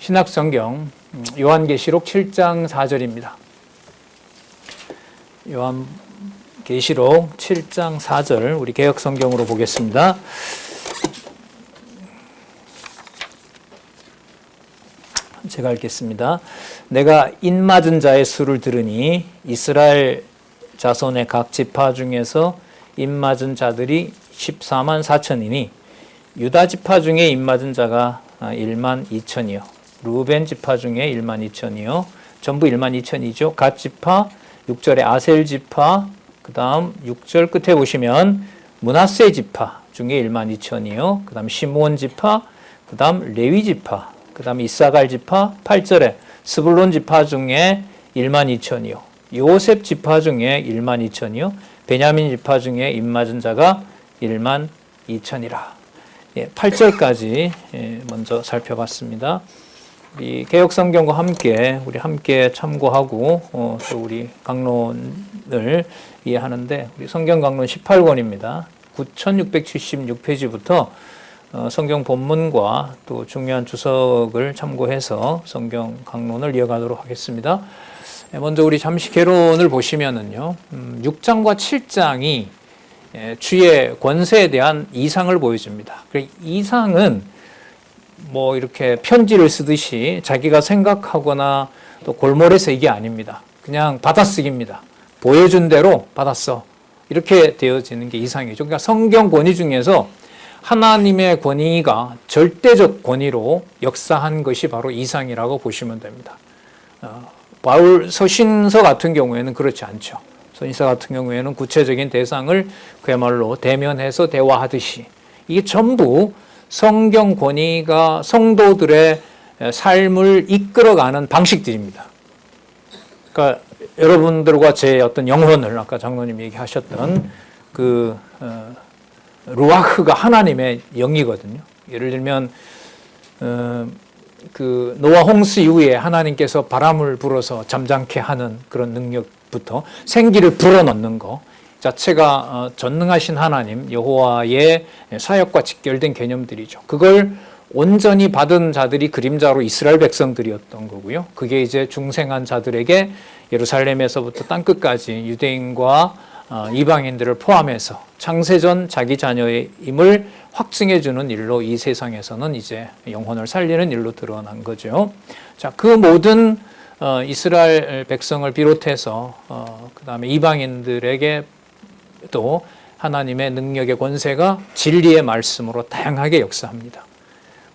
신약성경 요한계시록 7장 4절입니다. 요한계시록 7장 4절 우리 개역성경으로 보겠습니다. 제가 읽겠습니다. 내가 인맞은 자의 수를 들으니 이스라엘 자손의 각 지파 중에서 인맞은 자들이 14만 4천이니 유다 지파 중에 인맞은 자가 1만 2천이요. 루벤 지파 중에 1만 2천이요. 전부 1만 2천이죠. 갓 지파, 6절에 아셀 지파, 그 다음 6절 끝에 보시면 므낫세 지파 중에 1만 2천이요. 그 다음 시므온 지파, 그 다음 레위 지파, 그 다음 이사갈 지파, 8절에 스불론 지파 중에 1만 2천이요. 요셉 지파 중에 1만 2천이요. 베냐민 지파 중에 입맞은 자가 1만 2천이라. 8절까지 먼저 살펴봤습니다. 우리 개역성경과 함께 우리 함께 참고하고 또 우리 강론을 이해하는데 우리 성경 강론 18권입니다. 9676페이지부터 성경 본문과 또 중요한 주석을 참고해서 성경 강론을 이어가도록 하겠습니다. 먼저 우리 잠시 개론을 보시면은요, 6장과 7장이 주의 권세에 대한 이상을 보여줍니다. 이상은 뭐 이렇게 편지를 쓰듯이 자기가 생각하거나 또 골몰해서 이게 아닙니다. 그냥 받아쓰기입니다. 보여준 대로 받았어. 이렇게 되어지는 게 이상이죠. 그러니까 성경 권위 중에서 하나님의 권위가 절대적 권위로 역사한 것이 바로 이상이라고 보시면 됩니다. 바울 서신서 같은 경우에는 그렇지 않죠. 서신서 같은 경우에는 구체적인 대상을 그야말로 대면해서 대화하듯이 이게 전부 성경 권위가 성도들의 삶을 이끌어가는 방식들입니다. 그러니까 여러분들과 제 어떤 영혼을 아까 장로님 얘기하셨던 그 루아흐가 하나님의 영이거든요. 예를 들면 그 노아 홍수 이후에 하나님께서 바람을 불어서 잠잠케 하는 그런 능력부터 생기를 불어넣는 거 자체가 전능하신 하나님 여호와의 사역과 직결된 개념들이죠. 그걸 온전히 받은 자들이 그림자로 이스라엘 백성들이었던 거고요. 그게 이제 중생한 자들에게 예루살렘에서부터 땅끝까지 유대인과 이방인들을 포함해서 창세전 자기 자녀임을 확증해주는 일로 이 세상에서는 이제 영혼을 살리는 일로 드러난 거죠. 자, 그 모든 이스라엘 백성을 비롯해서 그 다음에 이방인들에게 또 하나님의 능력의 권세가 진리의 말씀으로 다양하게 역사합니다.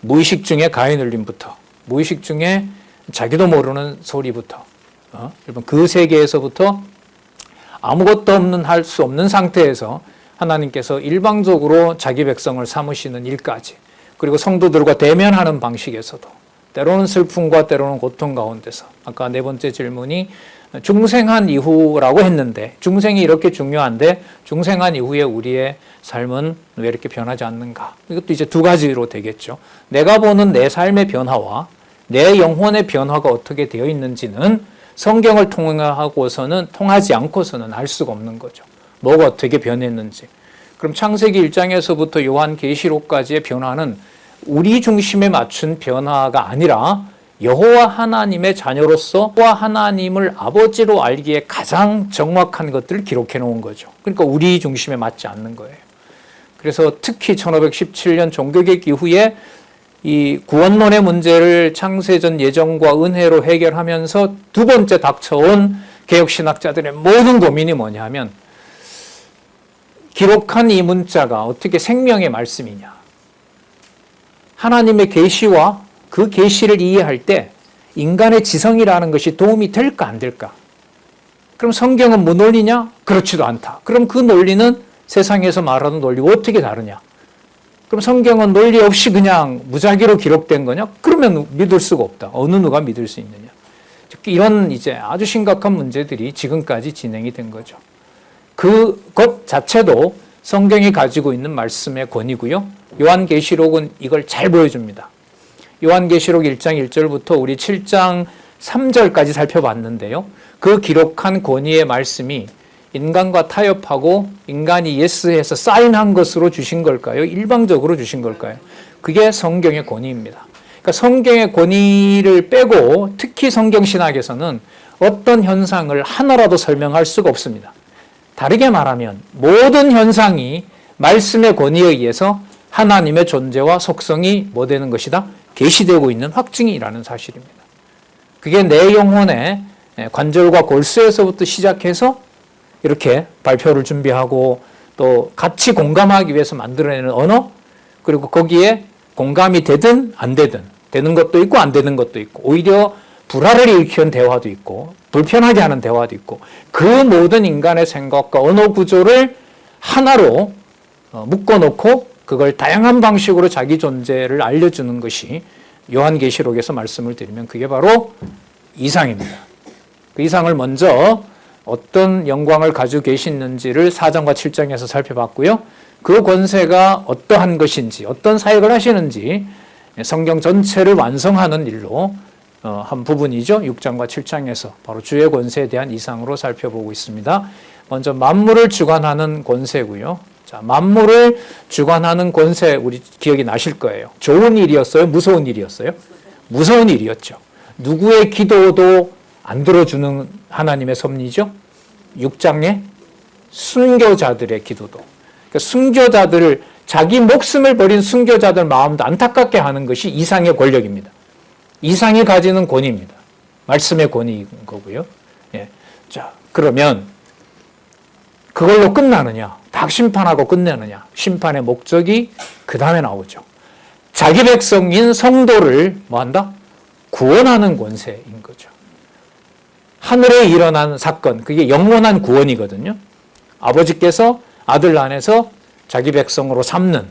무의식 중에 가인 울림부터 무의식 중에 자기도 모르는 소리부터 여러분 그 세계에서부터 아무것도 없는 할 수 없는 상태에서 하나님께서 일방적으로 자기 백성을 삼으시는 일까지 그리고 성도들과 대면하는 방식에서도 때로는 슬픔과 때로는 고통 가운데서 아까 네 번째 질문이 중생한 이후라고 했는데 중생이 이렇게 중요한데 중생한 이후에 우리의 삶은 왜 이렇게 변하지 않는가? 이것도 이제 두 가지로 되겠죠. 내가 보는 내 삶의 변화와 내 영혼의 변화가 어떻게 되어 있는지는 성경을 통하지 않고서는 알 수가 없는 거죠. 뭐가 어떻게 변했는지. 그럼 창세기 1장에서부터 요한계시록까지의 변화는 우리 중심에 맞춘 변화가 아니라 여호와 하나님의 자녀로서 여호와 하나님을 아버지로 알기에 가장 정확한 것들을 기록해 놓은 거죠. 그러니까 우리 중심에 맞지 않는 거예요. 그래서 특히 1517년 종교개혁 이후에 이 구원론의 문제를 창세전 예정과 은혜로 해결하면서 두 번째 닥쳐온 개혁신학자들의 모든 고민이 뭐냐 하면 기록한 이 문자가 어떻게 생명의 말씀이냐. 하나님의 계시와 그 계시를 이해할 때 인간의 지성이라는 것이 도움이 될까 안 될까? 그럼 성경은 무논리냐? 그렇지도 않다. 그럼 그 논리는 세상에서 말하는 논리와 어떻게 다르냐? 그럼 성경은 논리 없이 그냥 무작위로 기록된 거냐? 그러면 믿을 수가 없다. 어느 누가 믿을 수 있느냐? 이런 이제 아주 심각한 문제들이 지금까지 진행이 된 거죠. 그것 자체도 성경이 가지고 있는 말씀의 권위고요. 요한계시록은 이걸 잘 보여줍니다. 요한계시록 1장 1절부터 우리 7장 3절까지 살펴봤는데요. 그 기록한 권위의 말씀이 인간과 타협하고 인간이 예스해서 사인한 것으로 주신 걸까요? 일방적으로 주신 걸까요? 그게 성경의 권위입니다. 그러니까 성경의 권위를 빼고 특히 성경신학에서는 어떤 현상을 하나라도 설명할 수가 없습니다. 다르게 말하면 모든 현상이 말씀의 권위에 의해서 하나님의 존재와 속성이 뭐 되는 것이다? 계시되고 있는 확증이라는 사실입니다. 그게 내 영혼의 관절과 골수에서부터 시작해서 이렇게 발표를 준비하고 또 같이 공감하기 위해서 만들어내는 언어, 그리고 거기에 공감이 되든 안 되든 되는 것도 있고 안 되는 것도 있고 오히려 불화를 일으키는 대화도 있고 불편하게 하는 대화도 있고 그 모든 인간의 생각과 언어 구조를 하나로 묶어놓고 그걸 다양한 방식으로 자기 존재를 알려주는 것이 요한계시록에서 말씀을 드리면 그게 바로 이상입니다. 그 이상을 먼저 어떤 영광을 가지고 계시는지를 4장과 7장에서 살펴봤고요. 그 권세가 어떠한 것인지 어떤 사역을 하시는지 성경 전체를 완성하는 일로 한 부분이죠. 6장과 7장에서 바로 주의 권세에 대한 이상으로 살펴보고 있습니다. 먼저 만물을 주관하는 권세고요. 자, 만물을 주관하는 권세 우리 기억이 나실 거예요. 좋은 일이었어요? 무서운 일이었어요? 무서운 일이었죠. 누구의 기도도 안 들어주는 하나님의 섭리죠. 6장에 순교자들의 기도도. 그러니까 순교자들을 자기 목숨을 버린 순교자들 마음도 안타깝게 하는 것이 이상의 권력입니다. 이상이 가지는 권위입니다. 말씀의 권위인 거고요. 예. 자, 그러면 그걸로 끝나느냐? 딱 심판하고 끝내느냐? 심판의 목적이 그 다음에 나오죠. 자기 백성인 성도를 뭐한다? 구원하는 권세인 거죠. 하늘에 일어난 사건, 그게 영원한 구원이거든요. 아버지께서 아들 안에서 자기 백성으로 삼는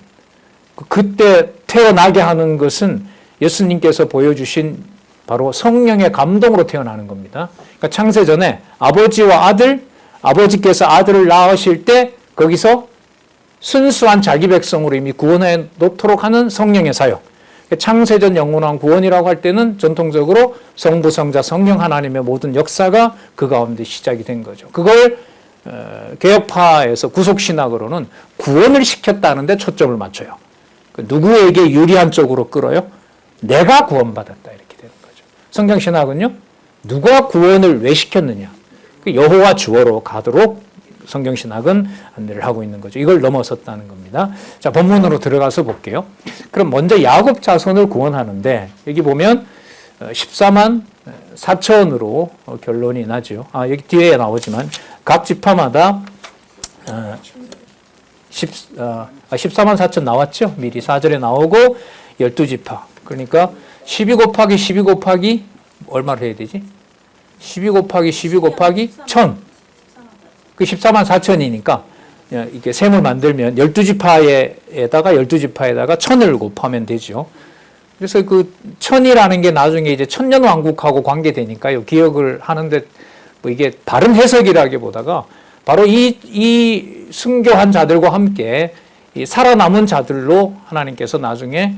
그때 태어나게 하는 것은 예수님께서 보여주신 바로 성령의 감동으로 태어나는 겁니다. 그러니까 창세전에 아버지와 아들, 아버지께서 아들을 낳으실 때 거기서 순수한 자기 백성으로 이미 구원해 놓도록 하는 성령의 사역. 창세전 영원한 구원이라고 할 때는 전통적으로 성부, 성자, 성령 하나님의 모든 역사가 그 가운데 시작이 된 거죠. 그걸 개혁파에서 구속신학으로는 구원을 시켰다는 데 초점을 맞춰요. 누구에게 유리한 쪽으로 끌어요? 내가 구원받았다 이렇게 되는 거죠. 성경신학은요. 누가 구원을 왜 시켰느냐. 여호와 주어로 가도록 성경신학은 안내를 하고 있는 거죠. 이걸 넘어섰다는 겁니다. 자, 본문으로 들어가서 볼게요. 그럼 먼저 야곱 자손을 구원하는데 여기 보면 14만 4천으로 결론이 나죠. 여기 뒤에 나오지만 각 지파마다 14만 4천 나왔죠. 미리 4절에 나오고 12지파. 그러니까 12 곱하기 12 곱하기 얼마를 해야 되지? 12 곱하기 12 곱하기 1000. 그 14만 4천이니까 이게 셈을 만들면 12지파에다가 12지파에다가 1000을 곱하면 되죠. 그래서 그 1000이라는 게 나중에 이제 천년왕국하고 관계되니까요. 기억을 하는데 뭐 이게 다른 해석이라기보다가 바로 이 순교한 자들과 함께 이 살아남은 자들로 하나님께서 나중에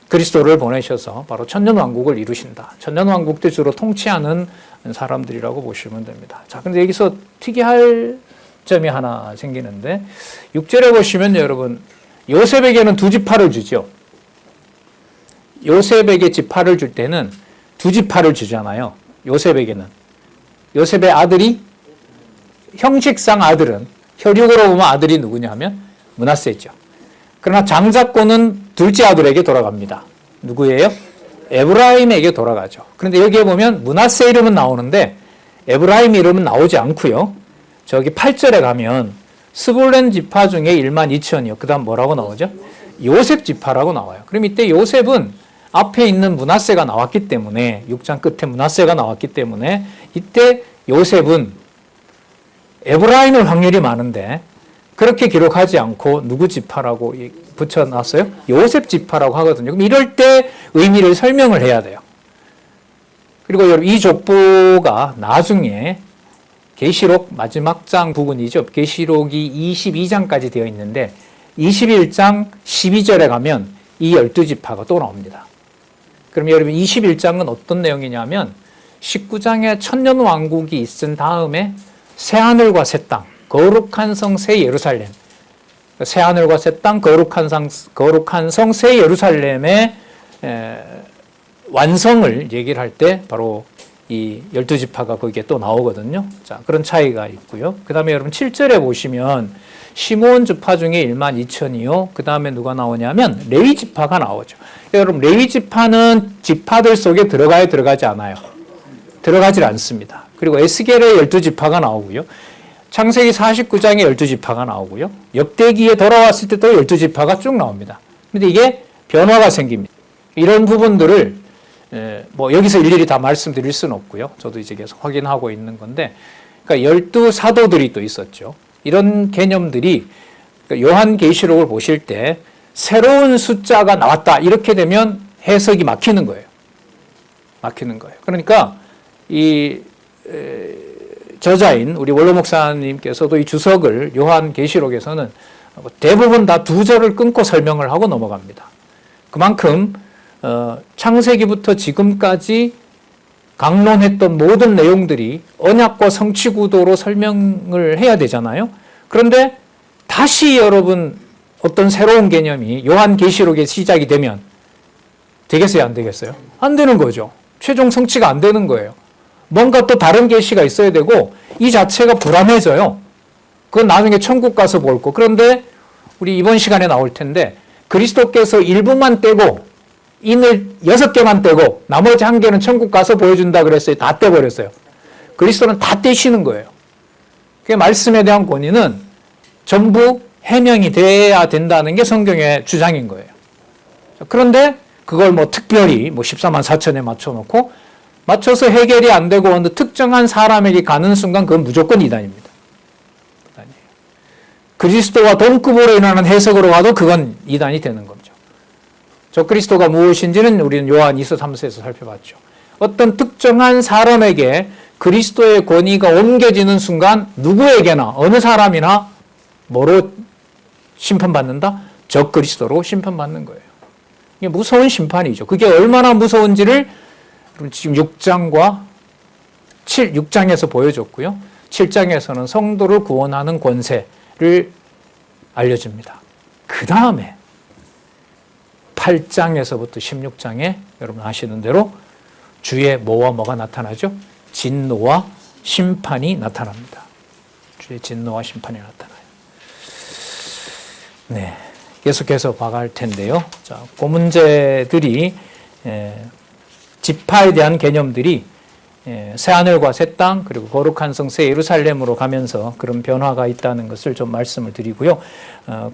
그리스도를 보내셔서 바로 천년왕국을 이루신다. 천년왕국 때 주로 통치하는 사람들이라고 보시면 됩니다. 자, 근데 여기서 특이할 점이 하나 생기는데 6절에 보시면 여러분 요셉에게는 두 지파를 주죠. 요셉에게 지파를 줄 때는 두 지파를 주잖아요. 요셉에게는. 요셉의 아들이 형식상 아들은 혈육으로 보면 아들이 누구냐 하면 므낫세죠. 그러나 장자권은 둘째 아들에게 돌아갑니다. 누구예요? 에브라임에게 돌아가죠. 그런데 여기에 보면 므낫세 이름은 나오는데 에브라임 이름은 나오지 않고요. 저기 8절에 가면 스불론 지파 중에 1만 2천이요. 그 다음 뭐라고 나오죠? 요셉 지파라고 나와요. 그럼 이때 요셉은 앞에 있는 므낫세가 나왔기 때문에 6장 끝에 므낫세가 나왔기 때문에 이때 요셉은 에브라임일 확률이 많은데 그렇게 기록하지 않고 누구 지파라고 붙여놨어요? 요셉 지파라고 하거든요. 그럼 이럴 때 의미를 설명을 해야 돼요. 그리고 여러분 이 족보가 나중에 계시록 마지막 장 부분이죠. 계시록이 22장까지 되어 있는데 21장 12절에 가면 이 12지파가 또 나옵니다. 그럼 여러분 21장은 어떤 내용이냐면 19장에 천년왕국이 있은 다음에 새하늘과 새 땅, 거룩한 성 새 예루살렘, 새하늘과 새 땅, 거룩한 성 새 예루살렘의 완성을 얘기를 할 때 바로 이 12지파가 거기에 또 나오거든요. 자, 그런 차이가 있고요. 그 다음에 여러분 7절에 보시면 시므온 지파 중에 1만 2천이요. 그 다음에 누가 나오냐면 레위 지파가 나오죠. 여러분 레위 지파는 지파들 속에 들어가야 들어가지 않아요. 들어가질 않습니다. 그리고 에스겔의 12지파가 나오고요. 창세기 49장에 12지파가 나오고요. 역대기에 돌아왔을 때 또 12지파가 쭉 나옵니다. 근데 이게 변화가 생깁니다. 이런 부분들을 뭐 여기서 일일이 다 말씀드릴 수는 없고요. 저도 이제 계속 확인하고 있는 건데, 그러니까 12사도들이 또 있었죠. 이런 개념들이 그러니까 요한계시록을 보실 때 새로운 숫자가 나왔다 이렇게 되면 해석이 막히는 거예요. 막히는 거예요. 그러니까 이 저자인 우리 원로 목사님께서도 이 주석을 요한계시록에서는 대부분 다 2절을 끊고 설명을 하고 넘어갑니다. 그만큼 창세기부터 지금까지 강론했던 모든 내용들이 언약과 성취 구도로 설명을 해야 되잖아요. 그런데 다시 여러분 어떤 새로운 개념이 요한계시록에 시작이 되면 되겠어요? 안 되겠어요? 안 되는 거죠. 최종 성취가 안 되는 거예요. 뭔가 또 다른 계시가 있어야 되고 이 자체가 불안해져요. 그건 나중에 천국 가서 볼 거. 그런데 우리 이번 시간에 나올 텐데 그리스도께서 일부만 떼고 인을 6개만 떼고 나머지 1개는 천국 가서 보여준다 그랬어요. 다 떼버렸어요. 그리스도는 다 떼시는 거예요. 그 말씀에 대한 권위는 전부 해명이 돼야 된다는 게 성경의 주장인 거예요. 그런데 그걸 뭐 특별히 뭐 14만 4천에 맞춰서 해결이 안 되고 어느 특정한 사람에게 가는 순간 그건 무조건 이단입니다. 그리스도와 동급으로 일어나는 해석으로 가도 그건 이단이 되는 거죠. 저 그리스도가 무엇인지는 우리는 요한 2서 3서에서 살펴봤죠. 어떤 특정한 사람에게 그리스도의 권위가 옮겨지는 순간 누구에게나 어느 사람이나 뭐로 심판받는다? 적 그리스도로 심판받는 거예요. 이게 무서운 심판이죠. 그게 얼마나 무서운지를 지금 6장에서 보여줬고요. 7장에서는 성도를 구원하는 권세를 알려줍니다. 그 다음에 8장에서부터 16장에 여러분 아시는 대로 주의 뭐와 뭐가 나타나죠? 진노와 심판이 나타납니다. 주의 진노와 심판이 나타나요. 네, 계속해서 봐갈 텐데요. 자, 그 문제들이 지파에 대한 개념들이 새하늘과 새 땅 그리고 거룩한 성 새 예루살렘으로 가면서 그런 변화가 있다는 것을 좀 말씀을 드리고요.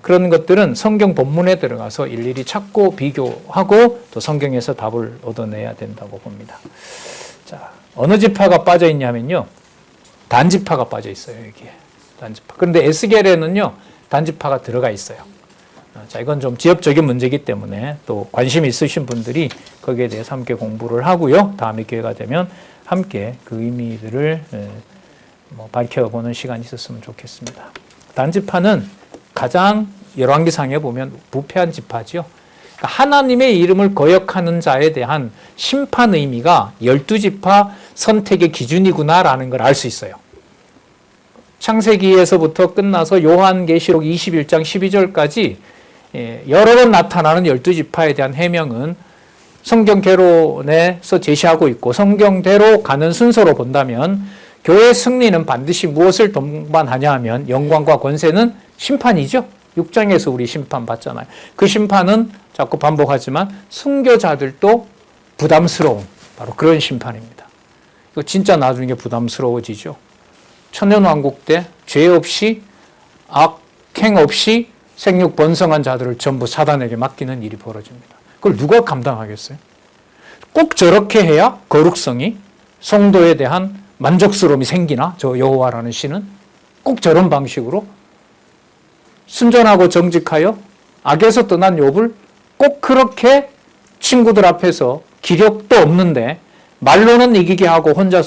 그런 것들은 성경 본문에 들어가서 일일이 찾고 비교하고 또 성경에서 답을 얻어내야 된다고 봅니다. 자, 어느 지파가 빠져 있냐면요. 단지파가 빠져 있어요, 여기에. 단지파. 그런데 에스겔에는요, 단지파가 들어가 있어요. 자, 이건 좀 지엽적인 문제이기 때문에 또 관심 있으신 분들이 거기에 대해서 함께 공부를 하고요. 다음에 기회가 되면 함께 그 의미들을 밝혀보는 시간이 있었으면 좋겠습니다. 단지파는 가장 열왕기상에 보면 부패한 지파죠. 그러니까 하나님의 이름을 거역하는 자에 대한 심판 의미가 12지파 선택의 기준이구나라는 걸 알 수 있어요. 창세기에서부터 끝나서 요한계시록 21장 12절까지 여러 번 나타나는 12지파에 대한 해명은 성경 개론에서 제시하고 있고 성경대로 가는 순서로 본다면 교회의 승리는 반드시 무엇을 동반하냐 하면 영광과 권세는 심판이죠. 6장에서 우리 심판 받잖아요. 그 심판은 자꾸 반복하지만 순교자들도 부담스러운 바로 그런 심판입니다. 이거 진짜 나중에 부담스러워지죠. 천년왕국 때 죄 없이 악행 없이 생육 번성한 자들을 전부 사단에게 맡기는 일이 벌어집니다. 그걸 누가 감당하겠어요? 꼭 저렇게 해야 거룩성이 성도에 대한 만족스러움이 생기나? 저 여호와라는 신은 꼭 저런 방식으로 순전하고 정직하여 악에서 떠난 욥을 꼭 그렇게 친구들 앞에서 기력도 없는데 말로는 이기게 하고 혼자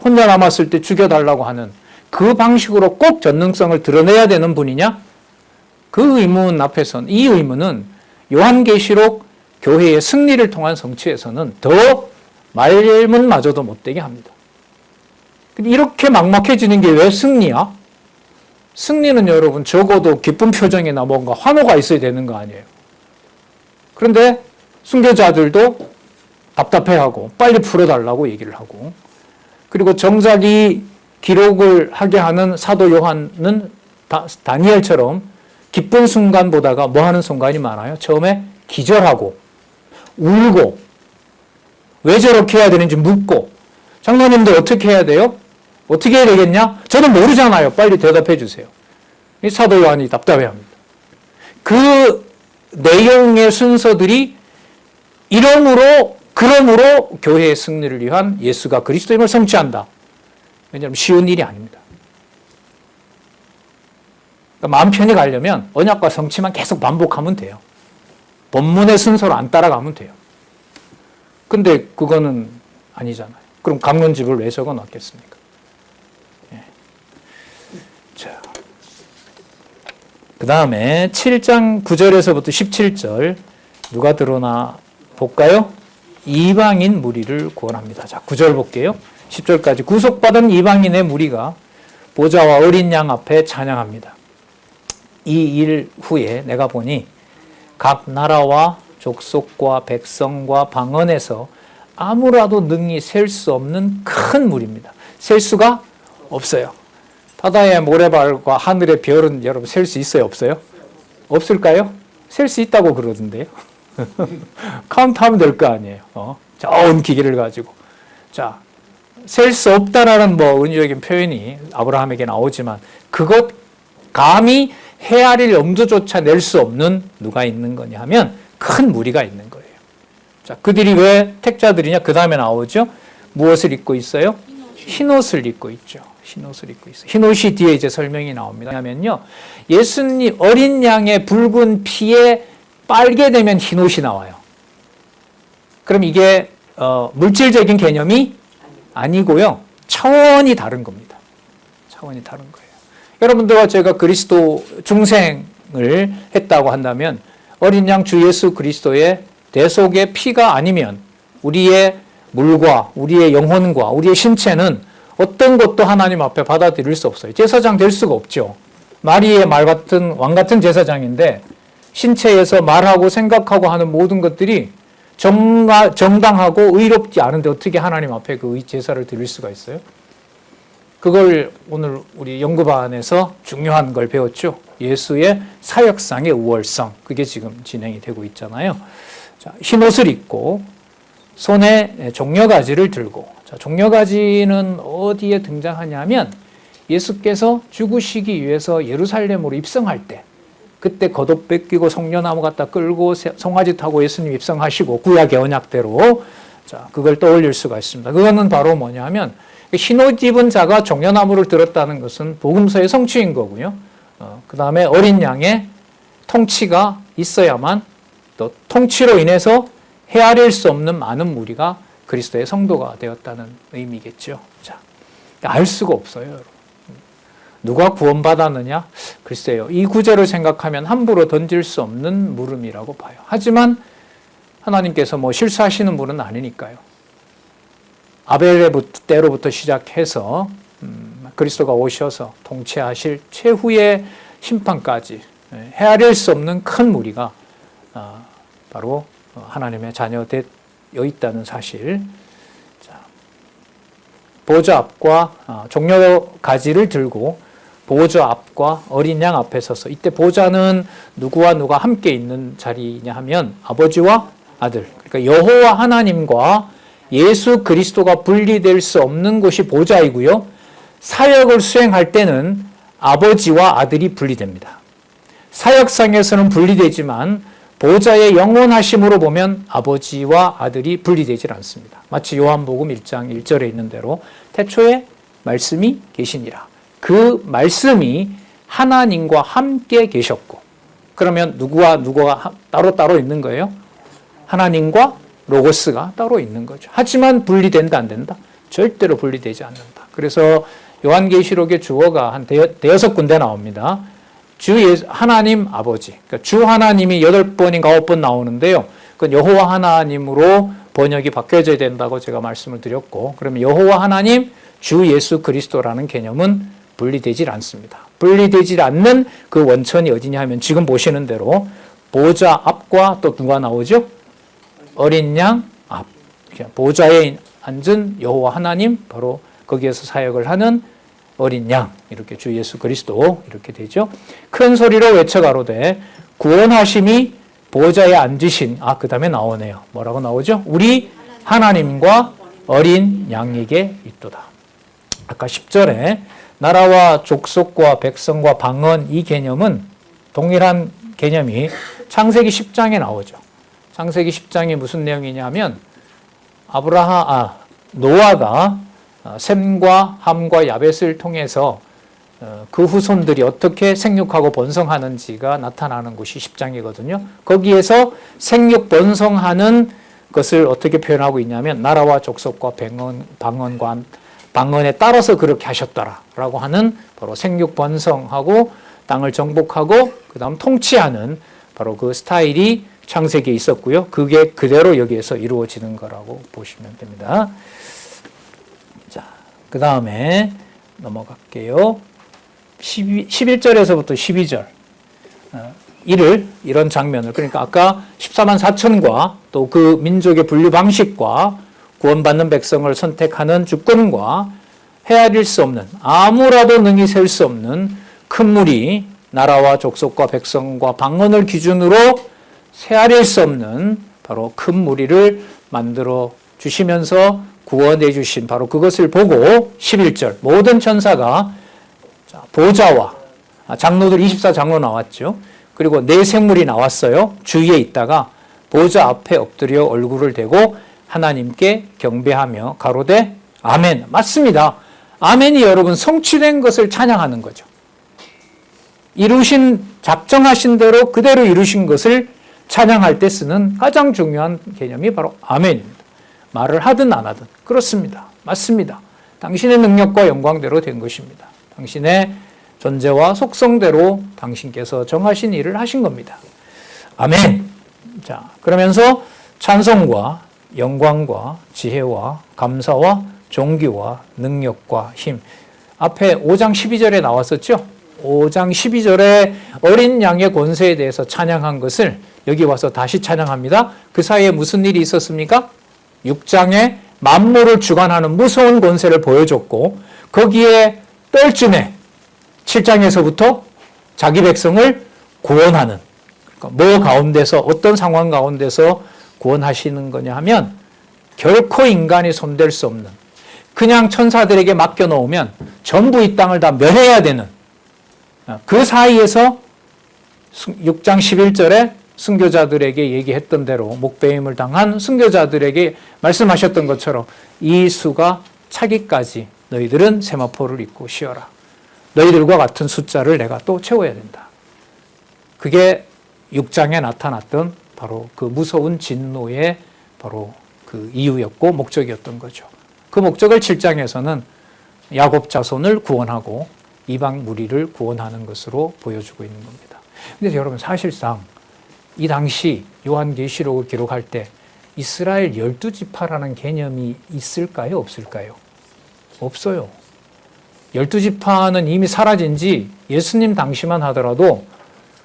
남았을 때 죽여달라고 하는 그 방식으로 꼭 전능성을 드러내야 되는 분이냐? 그 의문 앞에서는 이 의문은 요한계시록 교회의 승리를 통한 성취에서는 더 말문마저도 못되게 합니다. 이렇게 막막해지는 게 왜 승리야? 승리는 여러분 적어도 기쁜 표정이나 뭔가 환호가 있어야 되는 거 아니에요. 그런데 순교자들도 답답해하고 빨리 풀어달라고 얘기를 하고, 그리고 정작 이 기록을 하게 하는 사도 요한은 다니엘처럼 기쁜 순간보다가 뭐 하는 순간이 많아요? 처음에 기절하고 울고 왜 저렇게 해야 되는지 묻고, 장로님들 어떻게 해야 돼요? 어떻게 해야 되겠냐? 저는 모르잖아요. 빨리 대답해 주세요. 이 사도 요한이 답답해합니다. 그 내용의 순서들이 그러므로 교회의 승리를 위한 예수가 그리스도임을 성취한다. 왜냐하면 쉬운 일이 아닙니다. 그러니까 마음 편히 가려면 언약과 성취만 계속 반복하면 돼요. 본문의 순서로 안 따라가면 돼요. 근데 그거는 아니잖아요. 그럼 강론집을 왜 적어 놨겠습니까? 예. 자, 그 다음에 7장 9절에서부터 17절 누가 드러나 볼까요? 이방인 무리를 구원합니다. 자, 9절 볼게요. 10절까지 구속받은 이방인의 무리가 보좌와 어린 양 앞에 찬양합니다. 이 일 후에 내가 보니 각 나라와 족속과 백성과 방언에서 아무라도 능히 셀 수 없는 큰 무리입니다. 셀 수가 없어요. 바다의 모래발과 하늘의 별은 여러분 셀 수 있어요? 없어요? 없을까요? 셀 수 있다고 그러던데요. 카운트하면 될 거 아니에요. 좋은 기계를 가지고. 자, 셀 수 없다라는 은유적인 표현이 아브라함에게 나오지만 그것 감히 헤아릴 엄두조차 낼 수 없는 누가 있는 거냐 하면 큰 무리가 있는 거예요. 자, 그들이 왜 택자들이냐? 그 다음에 나오죠. 무엇을 입고 있어요? 흰옷을 입고 있죠. 흰옷을 입고 있어요. 흰옷이 뒤에 이제 설명이 나옵니다. 왜냐면요, 예수님 어린 양의 붉은 피에 빨게 되면 흰옷이 나와요. 그럼 이게 물질적인 개념이 아니고요. 차원이 다른 겁니다. 차원이 다른 거예요. 여러분들과 제가 그리스도 중생을 했다고 한다면 어린 양 주 예수 그리스도의 대속의 피가 아니면 우리의 물과 우리의 영혼과 우리의 신체는 어떤 것도 하나님 앞에 받아들일 수 없어요. 제사장 될 수가 없죠. 마리의 왕 같은 제사장인데 신체에서 말하고 생각하고 하는 모든 것들이 정당하고 의롭지 않은데 어떻게 하나님 앞에 그 제사를 드릴 수가 있어요? 그걸 오늘 우리 연구반에서 중요한 걸 배웠죠. 예수의 사역상의 우월성. 그게 지금 진행이 되고 있잖아요. 자, 흰옷을 입고 손에 종려가지를 들고. 자, 종려가지는 어디에 등장하냐면 예수께서 죽으시기 위해서 예루살렘으로 입성할 때 그때 겉옷 벗기고 송려나무 갖다 끌고 송아지 타고 예수님 입성하시고 구약의 언약대로 자, 그걸 떠올릴 수가 있습니다. 그거는 바로 뭐냐 하면 흰옷 입은 자가 종려나무를 들었다는 것은 복음서의 성취인 거고요. 그 다음에 어린 양의 통치가 있어야만 또 통치로 인해서 헤아릴 수 없는 많은 무리가 그리스도의 성도가 되었다는 의미겠죠. 자, 알 수가 없어요, 여러분. 누가 구원받았느냐? 글쎄요. 이 구절을 생각하면 함부로 던질 수 없는 물음이라고 봐요. 하지만 하나님께서 실수하시는 분은 아니니까요. 아벨의 때로부터 시작해서 그리스도가 오셔서 통치하실 최후의 심판까지 헤아릴 수 없는 큰 무리가 바로 하나님의 자녀 되어 있다는 사실. 자, 보좌 앞과 종려가지를 들고 보좌 앞과 어린 양 앞에 서서 이때 보좌는 누구와 누가 함께 있는 자리냐 하면 아버지와 아들, 그러니까 여호와 하나님과 예수 그리스도가 분리될 수 없는 곳이 보좌이고요. 사역을 수행할 때는 아버지와 아들이 분리됩니다. 사역상에서는 분리되지만 보좌의 영원하심으로 보면 아버지와 아들이 분리되질 않습니다. 마치 요한복음 1장 1절에 있는 대로 태초에 말씀이 계시니라. 그 말씀이 하나님과 함께 계셨고, 그러면 누구와 누구가 따로 있는 거예요? 하나님과 로고스가 따로 있는 거죠. 하지만 분리된다 안 된다? 절대로 분리되지 않는다. 그래서 요한계시록의 주어가 한 대여섯 군데 나옵니다. 하나님 아버지, 그러니까 주 하나님이 8번인가 9번 나오는데요. 그건 여호와 하나님으로 번역이 바뀌어져야 된다고 제가 말씀을 드렸고, 그러면 여호와 하나님, 주 예수 그리스도라는 개념은 분리되질 않습니다. 분리되질 않는 그 원천이 어디냐 하면 지금 보시는 대로 보좌 앞과 또 누가 나오죠? 어린 양 앞, 보좌에 앉은 여호와 하나님, 바로 거기에서 사역을 하는 어린 양, 이렇게 주 예수 그리스도 이렇게 되죠. 큰 소리로 외쳐가로되 구원하심이 보좌에 앉으신, 그 다음에 나오네요. 뭐라고 나오죠? 우리 하나님과 어린 양에게 있도다. 아까 10절에 나라와 족속과 백성과 방언, 이 개념은 동일한 개념이 창세기 10장에 나오죠. 창세기 10장이 무슨 내용이냐면 노아가 셈과 함과 야벳을 통해서 그 후손들이 어떻게 생육하고 번성하는지가 나타나는 곳이 10장이거든요. 거기에서 생육 번성하는 것을 어떻게 표현하고 있냐면 나라와 족속과 방언에 따라서 그렇게 하셨더라라고 하는 바로 생육 번성하고 땅을 정복하고 그 다음 통치하는 바로 그 스타일이 창세기에 있었고요. 그게 그대로 여기에서 이루어지는 거라고 보시면 됩니다. 자, 그 다음에 넘어갈게요. 11절에서부터 12절. 이런 장면을, 그러니까 아까 14만 4천과 또 그 민족의 분류 방식과 구원받는 백성을 선택하는 주권과 헤아릴 수 없는, 아무라도 능히 셀 수 없는 큰 물이 나라와 족속과 백성과 방언을 기준으로 헤아릴 수 없는 바로 큰 무리를 만들어 주시면서 구원해 주신 바로 그것을 보고 11절 모든 천사가 보좌와 장로들 24장로 나왔죠. 그리고 네 생물이 나왔어요. 주위에 있다가 보좌 앞에 엎드려 얼굴을 대고 하나님께 경배하며 가로되 아멘. 맞습니다. 아멘이 여러분 성취된 것을 찬양하는 거죠. 이루신, 작정하신 대로 그대로 이루신 것을 찬양할 때 쓰는 가장 중요한 개념이 바로 아멘입니다. 말을 하든 안 하든 그렇습니다. 맞습니다. 당신의 능력과 영광대로 된 것입니다. 당신의 존재와 속성대로 당신께서 정하신 일을 하신 겁니다. 아멘. 자, 그러면서 찬송과 영광과 지혜와 감사와 존귀와 능력과 힘. 앞에 5장 12절에 나왔었죠? 5장 12절에 어린 양의 권세에 대해서 찬양한 것을 여기 와서 다시 찬양합니다. 그 사이에 무슨 일이 있었습니까? 6장에 만물을 주관하는 무서운 권세를 보여줬고 거기에 떨쯤에 7장에서부터 자기 백성을 구원하는, 그러니까 뭐 가운데서, 어떤 상황 가운데서 구원하시는 거냐 하면 결코 인간이 손댈 수 없는, 그냥 천사들에게 맡겨놓으면 전부 이 땅을 다 멸해야 되는, 그 사이에서 6장 11절에 순교자들에게 얘기했던 대로 목배임을 당한 순교자들에게 말씀하셨던 것처럼 이 수가 차기까지 너희들은 세마포를 입고 쉬어라. 너희들과 같은 숫자를 내가 또 채워야 된다. 그게 6장에 나타났던 바로 그 무서운 진노의 바로 그 이유였고 목적이었던 거죠. 그 목적을 7장에서는 야곱 자손을 구원하고 이방 무리를 구원하는 것으로 보여주고 있는 겁니다. 근데 여러분 사실상 이 당시 요한계시록을 기록할 때 이스라엘 12지파라는 개념이 있을까요? 없을까요? 없어요. 12지파는 이미 사라진 지 예수님 당시만 하더라도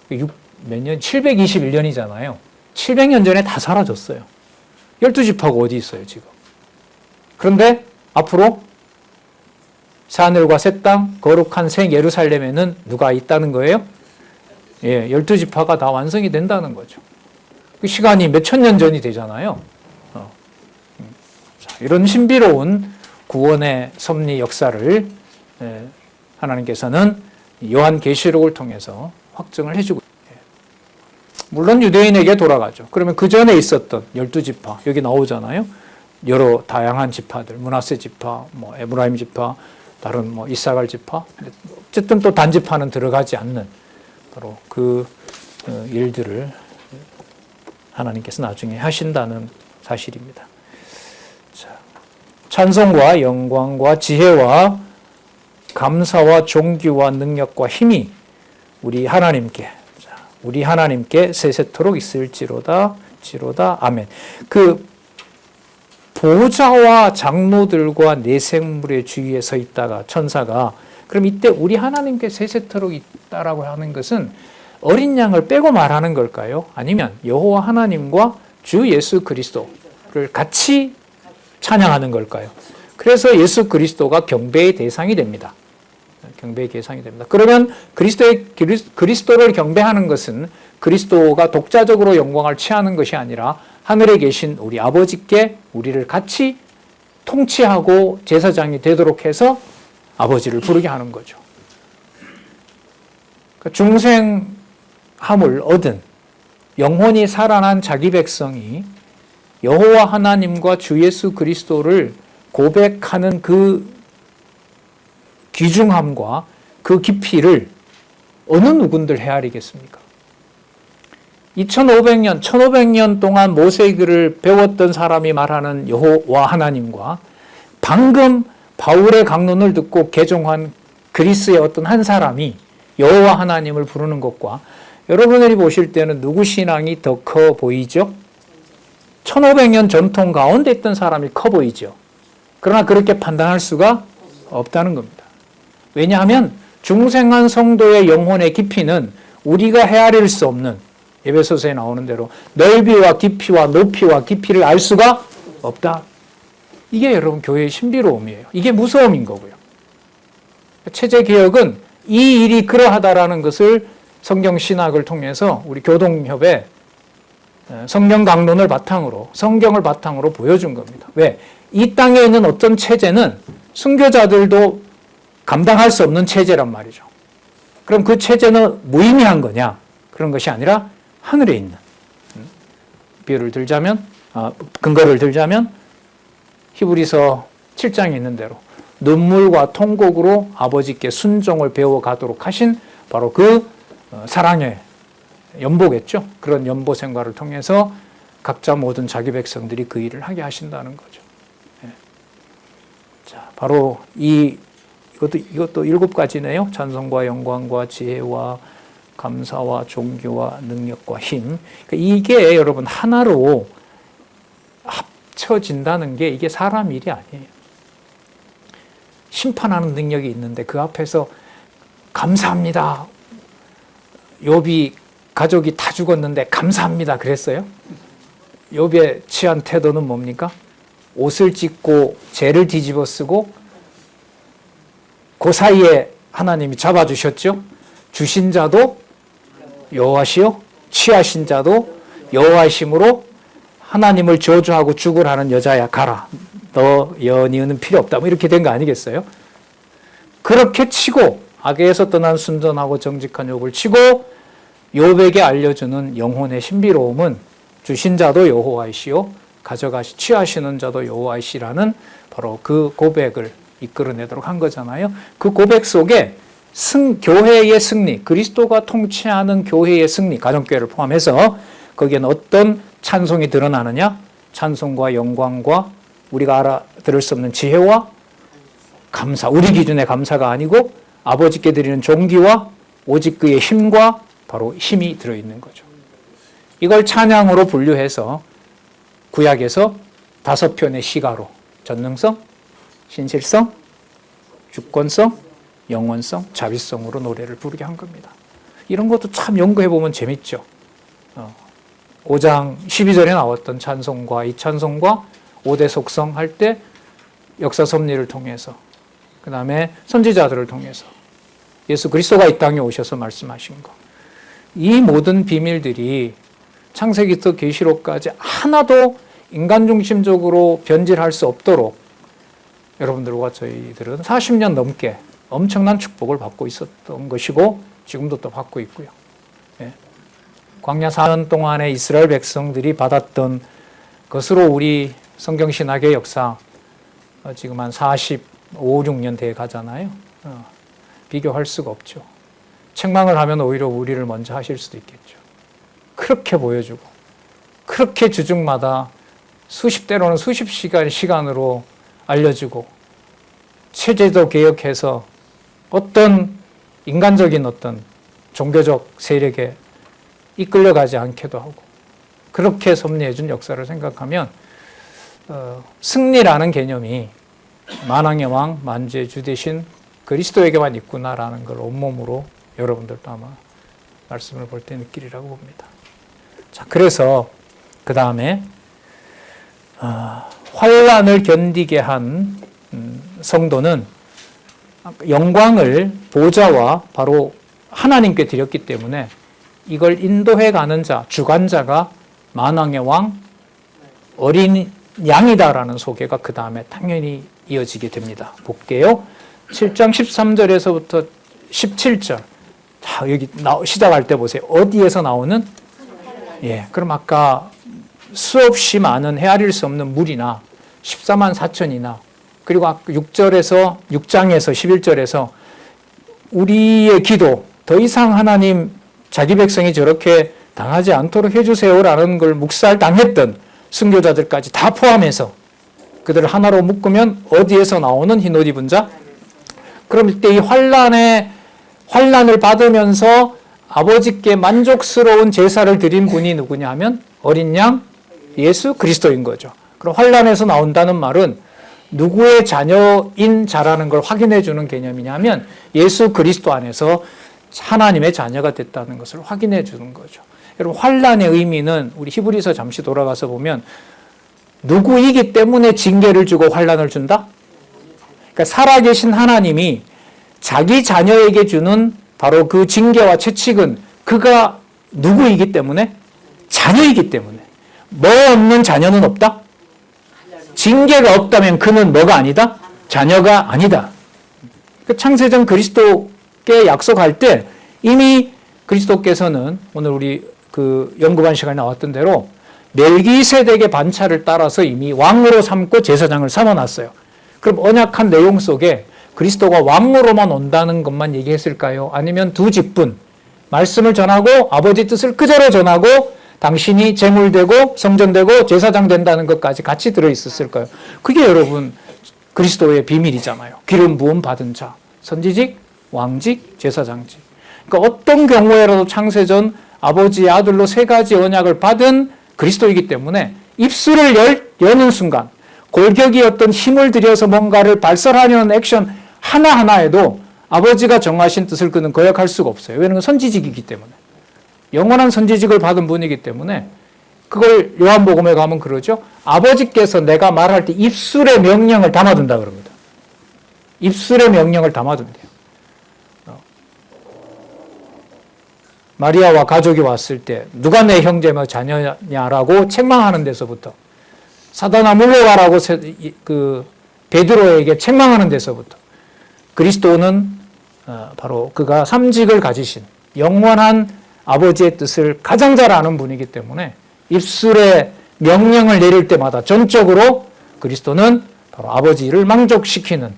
몇 년? 721년이잖아요. 700년 전에 다 사라졌어요. 12지파가 어디 있어요, 지금? 그런데 앞으로 새하늘과 새 땅, 거룩한 새 예루살렘에는 누가 있다는 거예요? 12지파가 다 완성이 된다는 거죠. 그 시간이 몇천 년 전이 되잖아요. 이런 신비로운 구원의 섭리 역사를 하나님께서는 요한계시록을 통해서 확증을 해주고 있어요. 물론 유대인에게 돌아가죠. 그러면 그 전에 있었던 12지파, 여기 나오잖아요. 여러 다양한 지파들, 므낫세 지파, 에브라임 지파, 다른 이사갈 지파, 어쨌든 또 단지파는 들어가지 않는 바로 그 일들을 하나님께서 나중에 하신다는 사실입니다. 자, 찬송과 영광과 지혜와 감사와 존귀와 능력과 힘이 우리 하나님께 세세토록 있을지로다. 아멘. 그 보좌와 장로들과 네 생물의 주위에 서 있다가 천사가, 그럼 이때 우리 하나님께 세세토록 있다라고 하는 것은 어린 양을 빼고 말하는 걸까요? 아니면 여호와 하나님과 주 예수 그리스도를 같이 찬양하는 걸까요? 그래서 예수 그리스도가 경배의 대상이 됩니다. 경배의 대상이 됩니다. 그러면 그리스도를 경배하는 것은 그리스도가 독자적으로 영광을 취하는 것이 아니라 하늘에 계신 우리 아버지께 우리를 같이 통치하고 제사장이 되도록 해서 아버지를 부르게 하는 거죠. 중생함을 얻은 영혼이 살아난 자기 백성이 여호와 하나님과 주 예수 그리스도를 고백하는 그 귀중함과 그 깊이를 어느 누군들 헤아리겠습니까? 1500년 동안 모세기를 배웠던 사람이 말하는 여호와 하나님과 방금 바울의 강론을 듣고 개종한 그리스의 어떤 한 사람이 여호와 하나님을 부르는 것과 여러분들이 보실 때는 누구 신앙이 더 커 보이죠? 1500년 전통 가운데 있던 사람이 커 보이죠. 그러나 그렇게 판단할 수가 없다는 겁니다. 왜냐하면 중생한 성도의 영혼의 깊이는 우리가 헤아릴 수 없는, 에베소서에 나오는 대로 넓이와 깊이와 높이와 깊이를 알 수가 없다. 이게 여러분 교회의 신비로움이에요. 이게 무서움인 거고요. 체제개혁은 이 일이 그러하다라는 것을 성경신학을 통해서 우리 교동협의 성경 강론을 바탕으로, 성경을 바탕으로 보여준 겁니다. 왜? 이 땅에 있는 어떤 체제는 순교자들도 감당할 수 없는 체제란 말이죠. 그럼 그 체제는 무의미한 거냐? 그런 것이 아니라 하늘에 있는, 비유를 들자면, 근거를 들자면 히브리서 7장에 있는 대로 눈물과 통곡으로 아버지께 순종을 배워가도록 하신 바로 그 사랑의 연보겠죠. 그런 연보 생활을 통해서 각자 모든 자기 백성들이 그 일을 하게 하신다는 거죠. 자, 바로 이것도 7가지네요. 찬송과 영광과 지혜와 감사와 존귀와 능력과 힘. 그러니까 이게 여러분 하나로 합쳐진다는 게 이게 사람 일이 아니에요. 심판하는 능력이 있는데 그 앞에서 감사합니다. 욥이 가족이 다 죽었는데 감사합니다. 그랬어요? 욥의 취한 태도는 뭡니까? 옷을 찢고 죄를 뒤집어 쓰고 그 사이에 하나님이 잡아주셨죠? 주신 자도 여호와시요 취하신 자도 여호와이심으로 하나님을 저주하고 죽으라는 여자야 가라. 너 연이은 필요 없다. 뭐 이렇게 된 거 아니겠어요? 그렇게 치고 악에서 떠난 순전하고 정직한 욥을 치고 욥에게 알려주는 영혼의 신비로움은 주신 자도 여호와이시요 취하시는 자도 여호와이시라는 바로 그 고백을 이끌어내도록 한 거잖아요. 그 고백 속에 교회의 승리, 그리스도가 통치하는 교회의 승리, 가정교회를 포함해서 거기에는 어떤 찬송이 드러나느냐? 찬송과 영광과 우리가 알아들을 수 없는 지혜와 감사, 우리 기준의 감사가 아니고 아버지께 드리는 존귀와 오직 그의 힘과 바로 힘이 들어있는 거죠. 이걸 찬양으로 분류해서 구약에서 5편의 시가로 전능성, 신실성, 주권성, 영원성, 자비성으로 노래를 부르게 한 겁니다. 이런 것도 참 연구해보면 재밌죠. 5장 12절에 나왔던 찬송과 이 찬송과 5대 속성 할 때 역사 섭리를 통해서 그 다음에 선지자들을 통해서 예수 그리스도가 이 땅에 오셔서 말씀하신 것, 이 모든 비밀들이 창세기부터 계시록까지 하나도 인간 중심적으로 변질할 수 없도록 여러분들과 저희들은 40년 넘게 엄청난 축복을 받고 있었던 것이고 지금도 또 받고 있고요. 광야 4년 동안에 이스라엘 백성들이 받았던 것으로 우리 성경신학의 역사 지금 한 45, 6년 돼 가잖아요. 비교할 수가 없죠. 책망을 하면 오히려 우리를 먼저 하실 수도 있겠죠. 그렇게 보여주고 그렇게 주중마다 수십 때로는 수십 시간으로 알려주고 체제도 개혁해서 어떤 인간적인 어떤 종교적 세력에 이끌려가지 않게도 하고 그렇게 섭리해준 역사를 생각하면 승리라는 개념이 만왕의 왕 만주의 주 되신 그리스도에게만 있구나라는 걸 온몸으로 여러분들도 아마 말씀을 볼 때 느끼리라고 봅니다. 자, 그래서 그 다음에 환난을 견디게 한 성도는 영광을 보좌와 바로 하나님께 드렸기 때문에 이걸 인도해 가는 자, 주관자가 만왕의 왕, 어린 양이다라는 소개가 그 다음에 당연히 이어지게 됩니다. 볼게요. 7장 13절에서부터 17절. 자, 여기 시작할 때 보세요. 어디에서 나오는? 예, 그럼 아까 수없이 많은 헤아릴 수 없는 물이나 14만 4천이나 그리고 6장에서 11절에서 우리의 기도, 더 이상 하나님 자기 백성이 저렇게 당하지 않도록 해주세요라는 걸 묵살당했던 순교자들까지 다 포함해서 그들을 하나로 묶으면 어디에서 나오는 흰옷 입은 자? 그럼 이때 이 환난을 받으면서 아버지께 만족스러운 제사를 드린 분이 누구냐 하면 어린 양 예수 그리스도인 거죠. 그럼 환난에서 나온다는 말은 누구의 자녀인 자라는 걸 확인해 주는 개념이냐면 예수 그리스도 안에서 하나님의 자녀가 됐다는 것을 확인해 주는 거죠. 여러분, 환난의 의미는 우리 히브리서 잠시 돌아가서 보면 누구이기 때문에 징계를 주고 환난을 준다? 그러니까 살아계신 하나님이 자기 자녀에게 주는 바로 그 징계와 채찍은 그가 누구이기 때문에? 자녀이기 때문에. 뭐 없는 자녀는 없다? 징계가 없다면 그는 뭐가 아니다? 자녀가 아니다. 창세전 그리스도께 약속할 때 이미 그리스도께서는 오늘 우리 연구반 시간에 나왔던 대로 멜기세덱의 반차를 따라서 이미 왕으로 삼고 제사장을 삼아놨어요. 그럼 언약한 내용 속에 그리스도가 왕으로만 온다는 것만 얘기했을까요? 아니면 두 직분, 말씀을 전하고 아버지 뜻을 그대로 전하고 당신이 제물되고 성전되고 제사장 된다는 것까지 같이 들어있었을까요? 그게 여러분 그리스도의 비밀이잖아요. 기름 부음 받은 자, 선지직, 왕직, 제사장직. 그러니까 어떤 경우에라도 창세전 아버지의 아들로 세 가지 언약을 받은 그리스도이기 때문에 입술을 여는 순간 골격이 어떤 힘을 들여서 뭔가를 발설하려는 액션 하나하나에도 아버지가 정하신 뜻을 그는 거역할 수가 없어요. 왜냐하면 선지직이기 때문에. 영원한 선지직을 받은 분이기 때문에 그걸 요한복음에 가면 그러죠. 아버지께서 내가 말할 때 입술의 명령을 담아둔다 그럽니다. 입술의 명령을 담아둔대요. 마리아와 가족이 왔을 때 누가 내 형제며 자녀냐라고 책망하는 데서부터 사단아 물러가라고 베드로에게 책망하는 데서부터 그리스도는 바로 그가 삼직을 가지신 영원한 아버지의 뜻을 가장 잘 아는 분이기 때문에 입술에 명령을 내릴 때마다 전적으로 그리스도는 바로 아버지를 만족시키는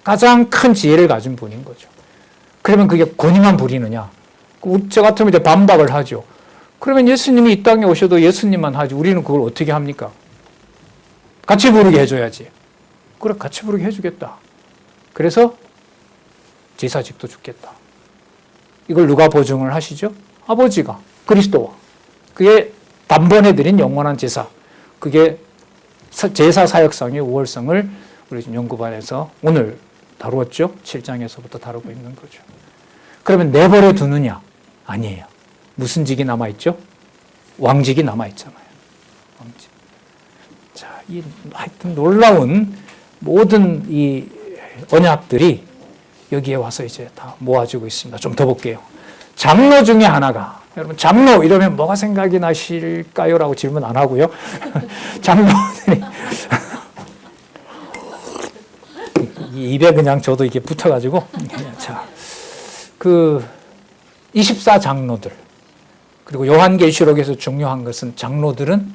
가장 큰 지혜를 가진 분인 거죠. 그러면 그게 권위만 부리느냐? 저 같으면 이제 반박을 하죠. 그러면 예수님이 이 땅에 오셔도 예수님만 하지 우리는 그걸 어떻게 합니까? 같이 부르게 해줘야지. 그래, 같이 부르게 해주겠다. 그래서 제사직도 주겠다. 이걸 누가 보증을 하시죠? 아버지가, 그리스도와. 그게 단번에 드린 영원한 제사. 그게 제사 사역상의 우월성을 우리 지금 연구반에서 오늘 다루었죠? 7장에서부터 다루고 있는 거죠. 그러면 내버려 두느냐? 아니에요. 무슨 직이 남아있죠? 왕직이 남아있잖아요. 왕직. 자, 하여튼 놀라운 모든 이 언약들이 여기에 와서 이제 다 모아지고 있습니다. 좀 더 볼게요. 장로 중에 하나가, 여러분 장로 이러면 뭐가 생각이 나실까요? 라고 질문 안 하고요. 장로들이 입에 그냥 저도 이게 붙어가지고 자, 24장로들 그리고 요한계시록에서 중요한 것은 장로들은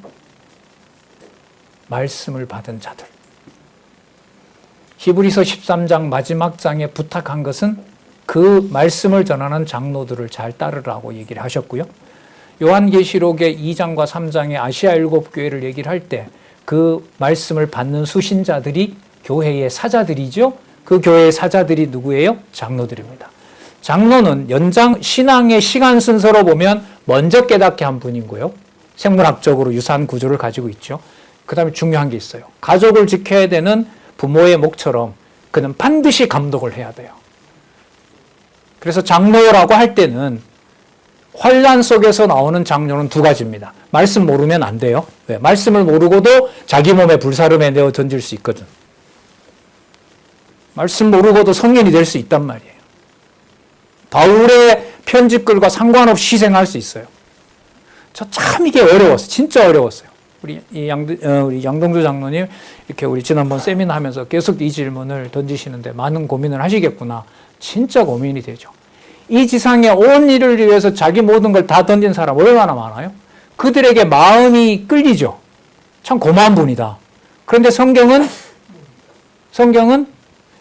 말씀을 받은 자들. 히브리서 13장 마지막 장에 부탁한 것은 그 말씀을 전하는 장로들을 잘 따르라고 얘기를 하셨고요. 요한계시록의 2장과 3장의 아시아 7교회를 얘기를 할 때 그 말씀을 받는 수신자들이 교회의 사자들이죠. 그 교회의 사자들이 누구예요? 장로들입니다. 장로는 신앙의 시간 순서로 보면 먼저 깨닫게 한 분이고요. 생물학적으로 유사한 구조를 가지고 있죠. 그 다음에 중요한 게 있어요. 가족을 지켜야 되는 부모의 목처럼 그는 반드시 감독을 해야 돼요. 그래서 장로라고 할 때는 환란 속에서 나오는 장로는 두 가지입니다. 말씀 모르면 안 돼요. 왜? 말씀을 모르고도 자기 몸에 불사름에 내어 던질 수 있거든. 말씀 모르고도 성인이 될 수 있단 말이에요. 바울의 편집글과 상관없이 희생할 수 있어요. 저 참 이게 어려웠어요. 진짜 어려웠어요. 우리 양동주 장로님 이렇게 우리 지난번 세미나 하면서 계속 이 질문을 던지시는데 많은 고민을 하시겠구나. 진짜 고민이 되죠. 이 지상에 온 일을 위해서 자기 모든 걸 다 던진 사람 얼마나 많아요? 그들에게 마음이 끌리죠. 참 고마운 분이다. 그런데 성경은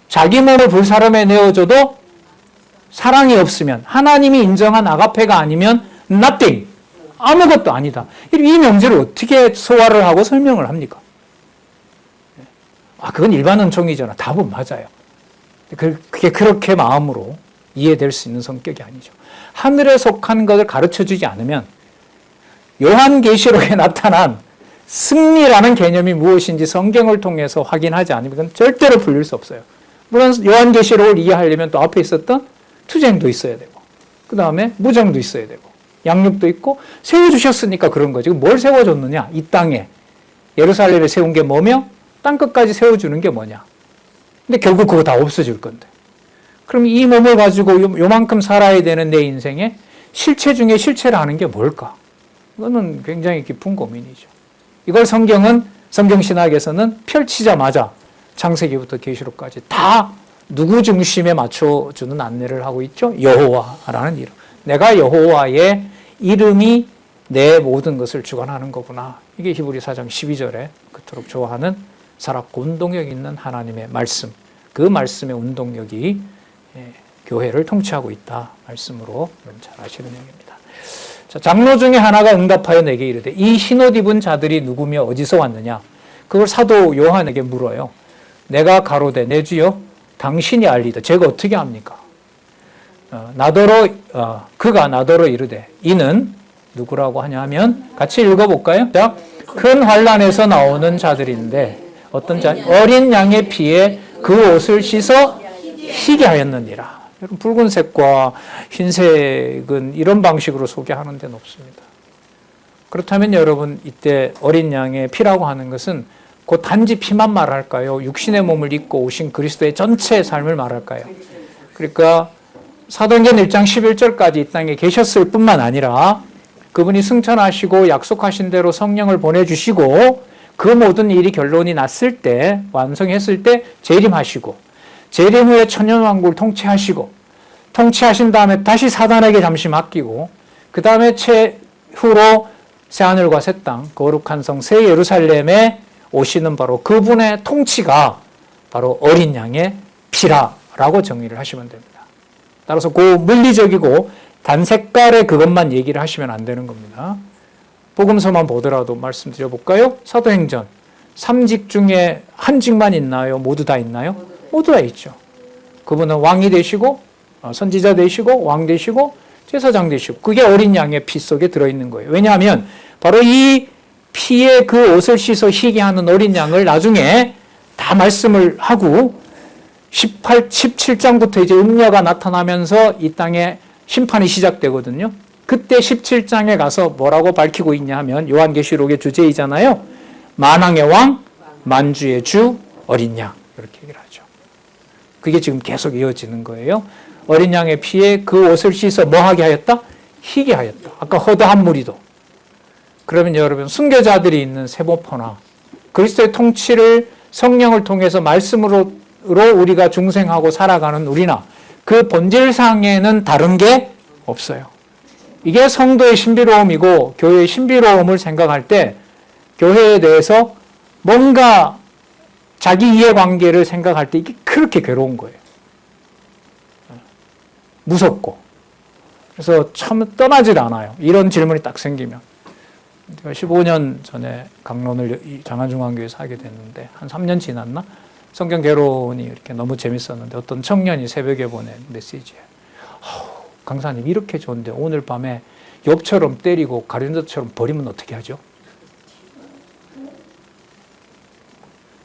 자기 몸을 불사름에 내어줘도 사랑이 없으면, 하나님이 인정한 아가페가 아니면 nothing, 아무것도 아니다. 이 명제를 어떻게 소화를 하고 설명을 합니까? 그건 일반 은총이잖아. 답은 맞아요. 그게 그렇게 마음으로 이해될 수 있는 성격이 아니죠. 하늘에 속한 것을 가르쳐주지 않으면 요한계시록에 나타난 승리라는 개념이 무엇인지 성경을 통해서 확인하지 않으면 절대로 풀릴 수 없어요. 물론 요한계시록을 이해하려면 또 앞에 있었던 투쟁도 있어야 되고, 그 다음에 무정도 있어야 되고, 양육도 있고, 세워주셨으니까 그런 거지. 뭘 세워줬느냐? 이 땅에 예루살렘에 세운 게 뭐며 땅끝까지 세워주는 게 뭐냐? 근데 결국 그거 다 없어질 건데. 그럼 이 몸을 가지고 요만큼 살아야 되는 내 인생에 실체 중에 실체를 하는 게 뭘까? 이거는 굉장히 깊은 고민이죠. 이걸 성경신학에서는 펼치자마자 창세기부터 계시록까지 다 누구 중심에 맞춰주는 안내를 하고 있죠? 여호와라는 이름. 내가 여호와의 이름이 내 모든 것을 주관하는 거구나. 이게 히브리 4장 12절에 그토록 좋아하는 살았고 운동력 있는 하나님의 말씀. 그 말씀의 운동력이 교회를 통치하고 있다. 말씀으로 잘 아시는 얘기입니다. 자, 장로 중에 하나가 응답하여 내게 이르되 이 흰옷 입은 자들이 누구며 어디서 왔느냐? 그걸 사도 요한에게 물어요. 내가 가로되 내 주여 당신이 알리다. 제가 어떻게 합니까? 그가 나더러 이르되 이는 누구라고 하냐면 같이 읽어볼까요? 자, 큰 환란에서 나오는 자들인데 어떤 자? 어린 양의 피에 그 옷을 씻어 희게 하였느니라. 여러분 붉은색과 흰색은 이런 방식으로 소개하는 데는 없습니다. 그렇다면 여러분 이때 어린 양의 피라고 하는 것은 그 단지 피만 말할까요? 육신의 몸을 입고 오신 그리스도의 전체 삶을 말할까요? 그러니까 사도행전 1장 11절까지 이 땅에 계셨을 뿐만 아니라 그분이 승천하시고 약속하신 대로 성령을 보내주시고 그 모든 일이 결론이 났을 때, 완성했을 때 재림하시고 재림 후에 천년왕국을 통치하신 다음에 다시 사단에게 잠시 맡기고 그 다음에 최후로 새하늘과 새 땅, 거룩한 성 새 예루살렘에 오시는 바로 그분의 통치가 바로 어린 양의 피라라고 정의를 하시면 됩니다. 따라서 그 물리적이고 단색깔의 그것만 얘기를 하시면 안 되는 겁니다. 복음서만 보더라도 말씀드려볼까요? 사도행전 3직 중에 한 직만 있나요? 모두 다 있나요? 모두 다 있죠. 그분은 왕이 되시고 선지자 되시고 왕 되시고 제사장 되시고 그게 어린 양의 피 속에 들어있는 거예요. 왜냐하면 바로 이 피에 그 옷을 씻어 희게 하는 어린 양을 나중에 다 말씀을 하고 17장부터 이제 음녀가 나타나면서 이 땅에 심판이 시작되거든요. 그때 17장에 가서 뭐라고 밝히고 있냐 하면 요한계시록의 주제이잖아요. 만왕의 왕, 만주의 주, 어린 양 이렇게 얘기를 하죠. 그게 지금 계속 이어지는 거예요. 어린 양의 피에 그 옷을 씻어 뭐하게 하였다? 희게 하였다. 아까 허다한 무리도. 그러면 여러분 순교자들이 있는 세보포나 그리스도의 통치를 성령을 통해서 말씀으로 우리가 중생하고 살아가는 우리나 그 본질상에는 다른 게 없어요. 이게 성도의 신비로움이고 교회의 신비로움을 생각할 때 교회에 대해서 뭔가 자기 이해관계를 생각할 때 이게 그렇게 괴로운 거예요. 무섭고. 그래서 참 떠나질 않아요. 이런 질문이 딱 생기면. 15년 전에 강론을 장안중앙교회에서 하게 됐는데 한 3년 지났나? 성경 개론이 이렇게 너무 재밌었는데 어떤 청년이 새벽에 보낸 메시지에 강사님 이렇게 좋은데 오늘 밤에 욥처럼 때리고 가룟자처럼 버리면 어떻게 하죠?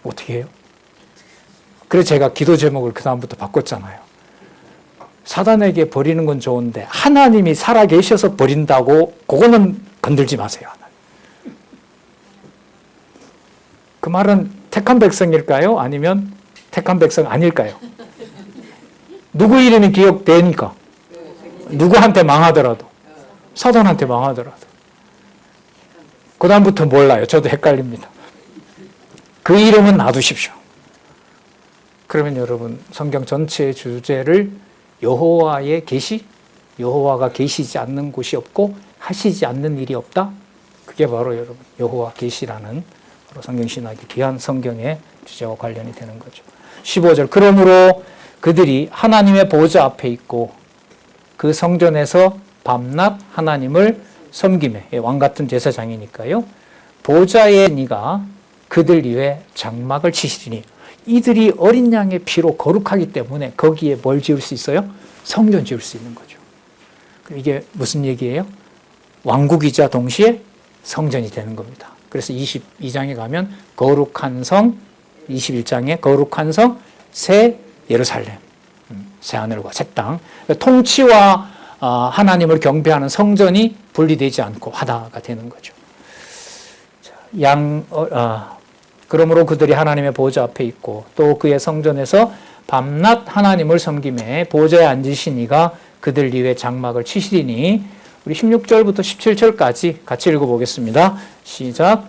어떻게 해요? 그래서 제가 기도 제목을 그 다음부터 바꿨잖아요. 사단에게 버리는 건 좋은데 하나님이 살아계셔서 버린다고 그거는 건들지 마세요. 그 말은 택한 백성일까요? 아니면 택한 백성 아닐까요? 누구 이름이 기억되니까? 누구한테 망하더라도, 사단한테 망하더라도. 그 다음부터 몰라요. 저도 헷갈립니다. 그 이름은 놔두십시오. 그러면 여러분 성경 전체의 주제를 여호와의 계시, 여호와가 계시지 않는 곳이 없고 하시지 않는 일이 없다. 그게 바로 여러분 여호와 계시라는 성경신학의 귀한 성경의 주제와 관련이 되는 거죠. 15절 그러므로 그들이 하나님의 보좌 앞에 있고 그 성전에서 밤낮 하나님을 섬기매 왕 같은 제사장이니까요. 보좌에 니가 그들 위에 장막을 치시리니 이들이 어린 양의 피로 거룩하기 때문에 거기에 뭘 지을 수 있어요? 성전 지을 수 있는 거죠. 이게 무슨 얘기예요? 왕국이자 동시에 성전이 되는 겁니다. 그래서 22장에 가면 거룩한 성, 21장에 거룩한 성, 새 예루살렘, 새 하늘과 새 땅. 통치와 하나님을 경배하는 성전이 분리되지 않고 하나가 되는 거죠. 그러므로 그들이 하나님의 보좌 앞에 있고 또 그의 성전에서 밤낮 하나님을 섬기매 보좌에 앉으신 이가 그들 위에 장막을 치시리니 우리 16절부터 17절까지 같이 읽어보겠습니다. 시작.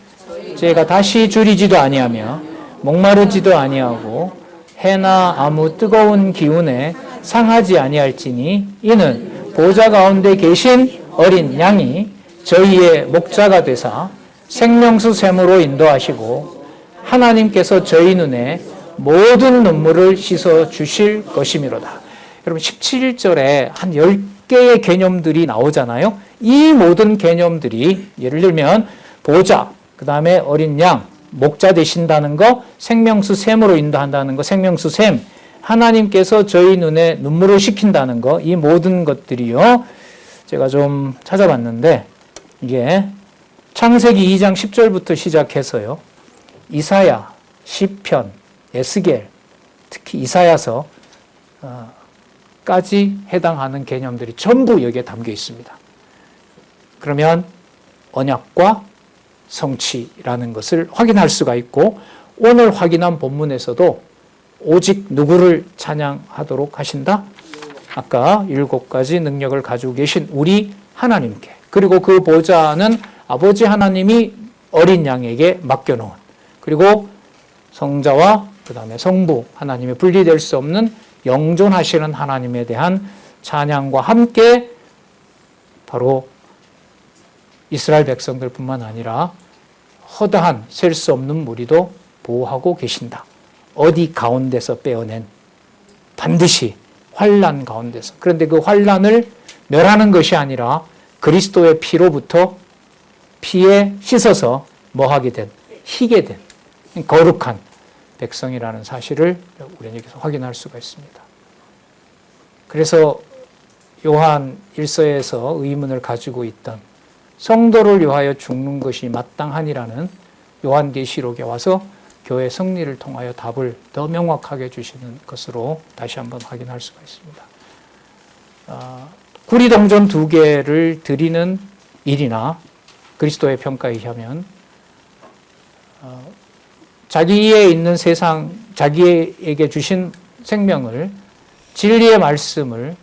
제가 다시 줄이지도 아니하며 목마르지도 아니하고 해나 아무 뜨거운 기운에 상하지 아니할지니 이는 보좌 가운데 계신 어린 양이 저희의 목자가 되사 생명수 샘으로 인도하시고 하나님께서 저희 눈에 모든 눈물을 씻어 주실 것이미로다. 여러분 17절에 한 10개의 개념들이 나오잖아요. 이 모든 개념들이 예를 들면 보좌, 그 다음에 어린 양, 목자 되신다는 거, 생명수 샘으로 인도한다는 거, 생명수 샘, 하나님께서 저희 눈에 눈물을 식힌다는 거, 이 모든 것들이요. 제가 좀 찾아봤는데 이게 창세기 2장 10절부터 시작해서요. 이사야, 시편, 에스겔, 특히 이사야서 까지 해당하는 개념들이 전부 여기에 담겨 있습니다. 그러면 언약과 성취라는 것을 확인할 수가 있고 오늘 확인한 본문에서도 오직 누구를 찬양하도록 하신다? 아까 7가지 능력을 가지고 계신 우리 하나님께, 그리고 그 보좌는 아버지 하나님이 어린 양에게 맡겨놓은, 그리고 성자와 그 다음에 성부 하나님의 분리될 수 없는 영존하시는 하나님에 대한 찬양과 함께 바로 이스라엘 백성들뿐만 아니라 허다한 셀 수 없는 무리도 보호하고 계신다. 어디 가운데서 빼어낸 반드시 환난 가운데서. 그런데 그 환난을 멸하는 것이 아니라 그리스도의 피로부터 피에 씻어서 뭐하게 된, 희게 된 거룩한 백성이라는 사실을 우리는 여기서 확인할 수가 있습니다. 그래서 요한 1서에서 의문을 가지고 있던 성도를 위하여 죽는 것이 마땅하니라는 요한계시록에 와서 교회 승리를 통하여 답을 더 명확하게 주시는 것으로 다시 한번 확인할 수가 있습니다. 구리동전 2개를 드리는 일이나 그리스도의 평가에 의하면 자기에 있는 세상, 자기에게 주신 생명을, 진리의 말씀을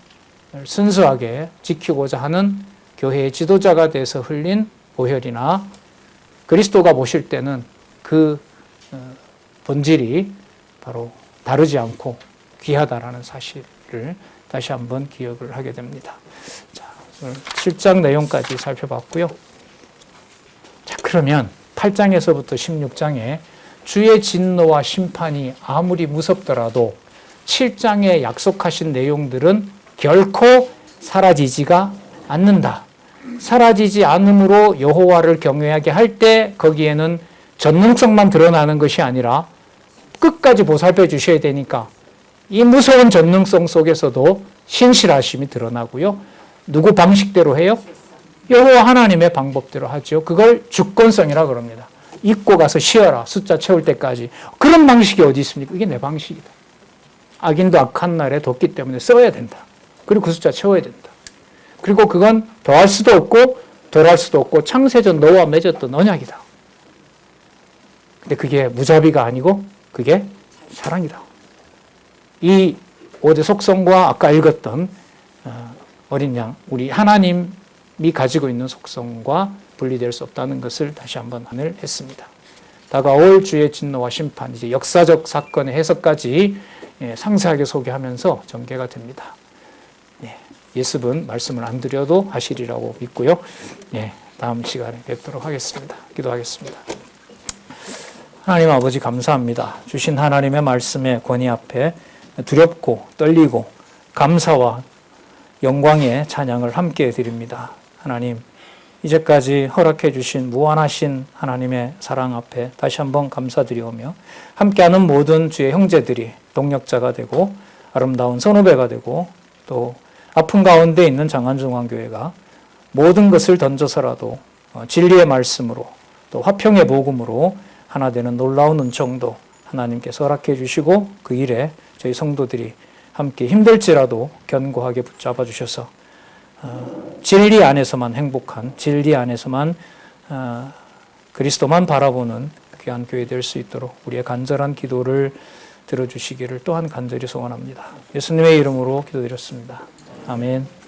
순수하게 지키고자 하는 교회의 지도자가 돼서 흘린 보혈이나 그리스도가 보실 때는 그 본질이 바로 다르지 않고 귀하다라는 사실을 다시 한번 기억을 하게 됩니다. 자, 오늘 7장 내용까지 살펴봤고요. 자, 그러면 8장에서부터 16장에 주의 진노와 심판이 아무리 무섭더라도 7장에 약속하신 내용들은 결코 사라지지가 않는다. 사라지지 않음으로 여호와를 경외하게 할 때 거기에는 전능성만 드러나는 것이 아니라 끝까지 보살펴 주셔야 되니까 이 무서운 전능성 속에서도 신실하심이 드러나고요. 누구 방식대로 해요? 여호와 하나님의 방법대로 하죠. 그걸 주권성이라 그럽니다. 잊고 가서 쉬어라. 숫자 채울 때까지. 그런 방식이 어디 있습니까? 이게 내 방식이다. 악인도 악한 날에 뒀기 때문에 써야 된다. 그리고 그 숫자 채워야 된다. 그리고 그건 더할 수도 없고 덜할 수도 없고 창세전 너와 맺었던 언약이다. 근데 그게 무자비가 아니고 그게 사랑이다. 이 5대 속성과 아까 읽었던 어린 양, 우리 하나님이 가지고 있는 속성과 분리될 수 없다는 것을 다시 한번 확인을 했습니다. 다가올 주의 진노와 심판, 이제 역사적 사건의 해석까지 상세하게 소개하면서 전개가 됩니다. 예습은 말씀을 안 드려도 하시리라고 믿고요. 다음 시간에 뵙도록 하겠습니다. 기도하겠습니다. 하나님 아버지 감사합니다. 주신 하나님의 말씀의 권위 앞에 두렵고 떨리고 감사와 영광의 찬양을 함께 드립니다. 하나님, 이제까지 허락해 주신 무한하신 하나님의 사랑 앞에 다시 한번 감사드리오며 함께하는 모든 주의 형제들이 동력자가 되고 아름다운 선후배가 되고 또 아픈 가운데 있는 장안중앙교회가 모든 것을 던져서라도 진리의 말씀으로 또 화평의 복음으로 하나 되는 놀라운 은총도 하나님께서 허락해 주시고 그 일에 저희 성도들이 함께 힘들지라도 견고하게 붙잡아 주셔서 진리 안에서만 행복한, 진리 안에서만 그리스도만 바라보는 귀한 교회 될 수 있도록 우리의 간절한 기도를 들어주시기를 또한 간절히 소원합니다. 예수님의 이름으로 기도드렸습니다. 아멘.